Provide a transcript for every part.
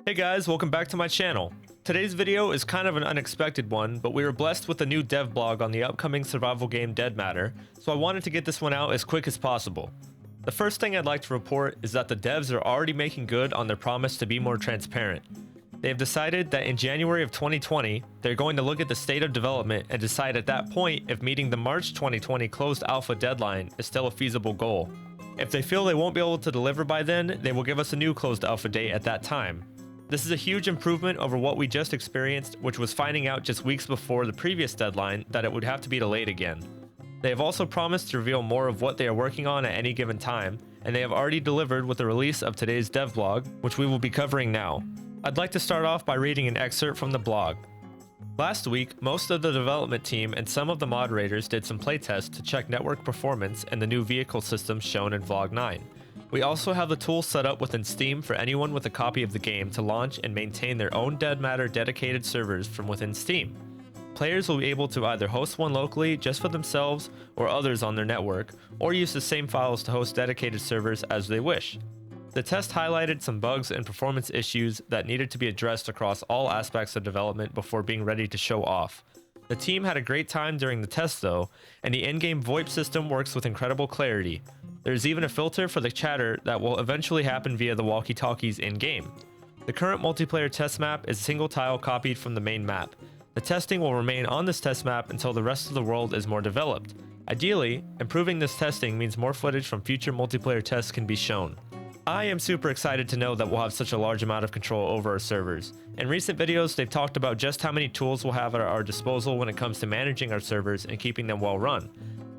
Hey guys, welcome back to my channel. Today's video is kind of an unexpected one, but we were blessed with a new dev blog on the upcoming survival game Dead Matter, so I wanted to get this one out as quick as possible. The first thing I'd like to report is that the devs are already making good on their promise to be more transparent. They have decided that in January of 2020, they're going to look at the state of development and decide at that point if meeting the March 2020 closed alpha deadline is still a feasible goal. If they feel they won't be able to deliver by then, they will give us a new closed alpha date at that time. This is a huge improvement over what we just experienced, which was finding out just weeks before the previous deadline that it would have to be delayed again. They have also promised to reveal more of what they are working on at any given time, and they have already delivered with the release of today's dev blog, which we will be covering now. I'd like to start off by reading an excerpt from the blog. Last week, most of the development team and some of the moderators did some playtests to check network performance and the new vehicle systems shown in Vlog 9. We also have the tools set up within Steam for anyone with a copy of the game to launch and maintain their own Dead Matter dedicated servers from within Steam. Players will be able to either host one locally just for themselves or others on their network, or use the same files to host dedicated servers as they wish. The test highlighted some bugs and performance issues that needed to be addressed across all aspects of development before being ready to show off. The team had a great time during the test though, and the in-game VoIP system works with incredible clarity. There's even a filter for the chatter that will eventually happen via the walkie-talkies in-game. The current multiplayer test map is single tile copied from the main map. The testing will remain on this test map until the rest of the world is more developed. Ideally, improving this testing means more footage from future multiplayer tests can be shown. I am super excited to know that we'll have such a large amount of control over our servers. In recent videos, they've talked about just how many tools we'll have at our disposal when it comes to managing our servers and keeping them well run.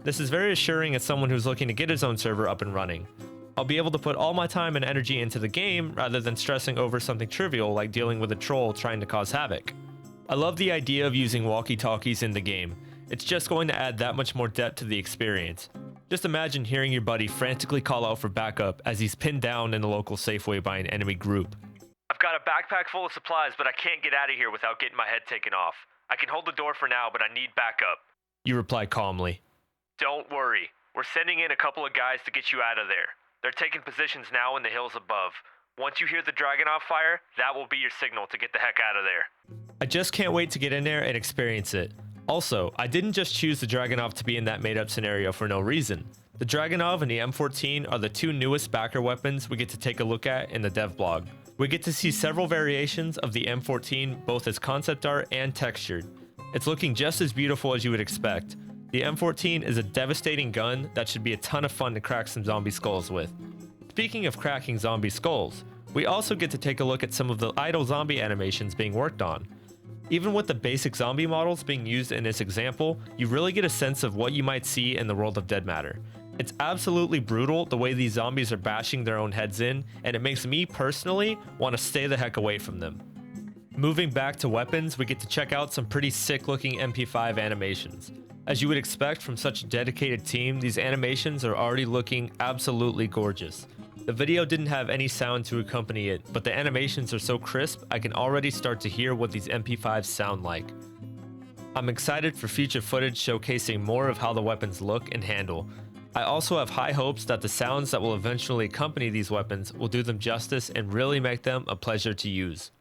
This is very assuring as someone who's looking to get his own server up and running. I'll be able to put all my time and energy into the game rather than stressing over something trivial like dealing with a troll trying to cause havoc. I love the idea of using walkie-talkies in the game. It's just going to add that much more depth to the experience. Just imagine hearing your buddy frantically call out for backup as he's pinned down in the local Safeway by an enemy group. I've got a backpack full of supplies, but I can't get out of here without getting my head taken off. I can hold the door for now, but I need backup. You reply calmly. Don't worry. We're sending in a couple of guys to get you out of there. They're taking positions now in the hills above. Once you hear the Dragunov fire, that will be your signal to get the heck out of there. I just can't wait to get in there and experience it. Also, I didn't just choose the Dragunov to be in that made-up scenario for no reason. The Dragunov and the M14 are the two newest backer weapons we get to take a look at in the dev blog. We get to see several variations of the M14 both as concept art and textured. It's looking just as beautiful as you would expect. The M14 is a devastating gun that should be a ton of fun to crack some zombie skulls with. Speaking of cracking zombie skulls, we also get to take a look at some of the idle zombie animations being worked on. Even with the basic zombie models being used in this example, you really get a sense of what you might see in the world of Dead Matter. It's absolutely brutal the way these zombies are bashing their own heads in, and it makes me personally want to stay the heck away from them. Moving back to weapons, we get to check out some pretty sick looking MP5 animations. As you would expect from such a dedicated team, these animations are already looking absolutely gorgeous. The video didn't have any sound to accompany it, but the animations are so crisp, I can already start to hear what these MP5s sound like. I'm excited for future footage showcasing more of how the weapons look and handle. I also have high hopes that the sounds that will eventually accompany these weapons will do them justice and really make them a pleasure to use.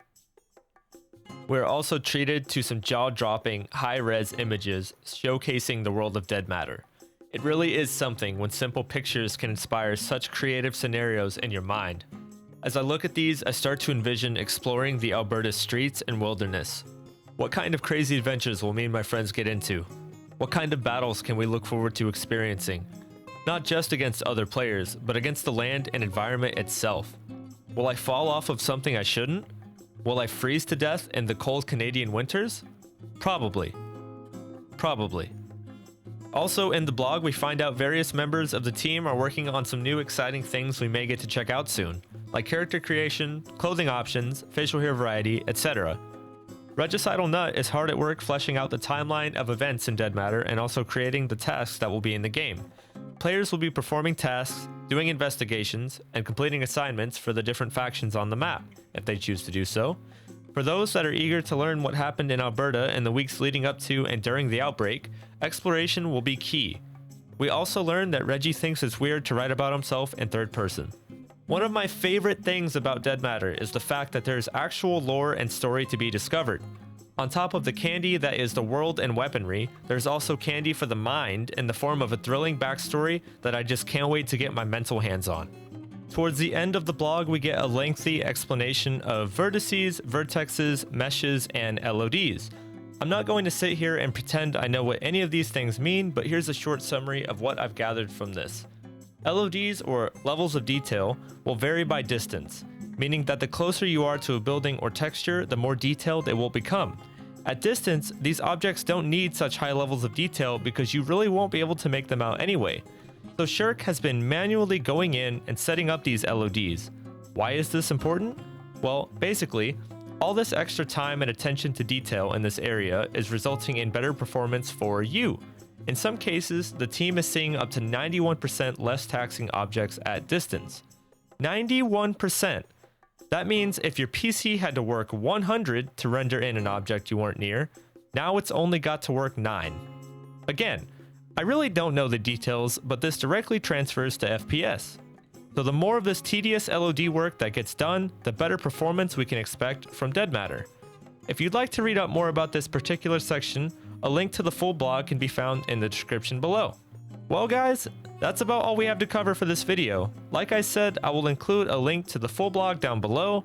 We're also treated to some jaw-dropping, high-res images showcasing the world of Dead Matter. It really is something when simple pictures can inspire such creative scenarios in your mind. As I look at these, I start to envision exploring the Alberta streets and wilderness. What kind of crazy adventures will me and my friends get into? What kind of battles can we look forward to experiencing? Not just against other players, but against the land and environment itself. Will I fall off of something I shouldn't? Will I freeze to death in the cold Canadian winters? Probably. Also in the blog, we find out various members of the team are working on some new exciting things we may get to check out soon, like character creation, clothing options, facial hair variety, etc. Regicidal Nut is hard at work fleshing out the timeline of events in Dead Matter and also creating the tasks that will be in the game. Players will be performing tasks, doing investigations, and completing assignments for the different factions on the map, if they choose to do so. For those that are eager to learn what happened in Alberta in the weeks leading up to and during the outbreak, exploration will be key. We also learned that Reggie thinks it's weird to write about himself in third person. One of my favorite things about Dead Matter is the fact that there's actual lore and story to be discovered. On top of the candy that is the world and weaponry, there's also candy for the mind in the form of a thrilling backstory that I just can't wait to get my mental hands on. Towards the end of the blog, we get a lengthy explanation of vertices, vertexes, meshes, and LODs. I'm not going to sit here and pretend I know what any of these things mean, but here's a short summary of what I've gathered from this. LODs, or levels of detail, will vary by distance, meaning that the closer you are to a building or texture, the more detailed it will become. At distance, these objects don't need such high levels of detail because you really won't be able to make them out anyway. So Shirk has been manually going in and setting up these LODs. Why is this important? Well, basically, all this extra time and attention to detail in this area is resulting in better performance for you. In some cases, the team is seeing up to 91% less taxing objects at distance. 91%! That means if your PC had to work 100 to render in an object you weren't near, now it's only got to work 9. Again, I really don't know the details, but this directly transfers to FPS. So the more of this tedious LOD work that gets done, the better performance we can expect from Dead Matter. If you'd like to read up more about this particular section, a link to the full blog can be found in the description below. Well guys, that's about all we have to cover for this video. Like I said, I will include a link to the full blog down below.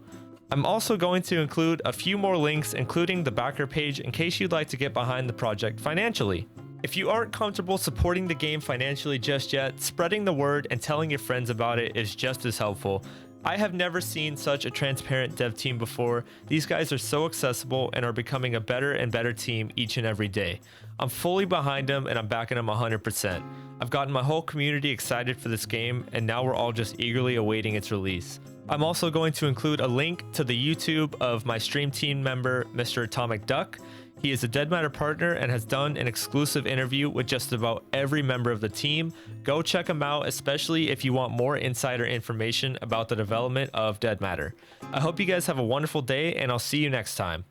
I'm also going to include a few more links, including the backer page, in case you'd like to get behind the project financially. If you aren't comfortable supporting the game financially just yet, spreading the word and telling your friends about it is just as helpful. I have never seen such a transparent dev team before. These guys are so accessible and are becoming a better and better team each and every day. I'm fully behind them and I'm backing them 100%. I've gotten my whole community excited for this game, and now we're all just eagerly awaiting its release. I'm also going to include a link to the YouTube of my stream team member, Mr. Atomic Duck. He is a Dead Matter partner and has done an exclusive interview with just about every member of the team. Go check him out, especially if you want more insider information about the development of Dead Matter. I hope you guys have a wonderful day, and I'll see you next time.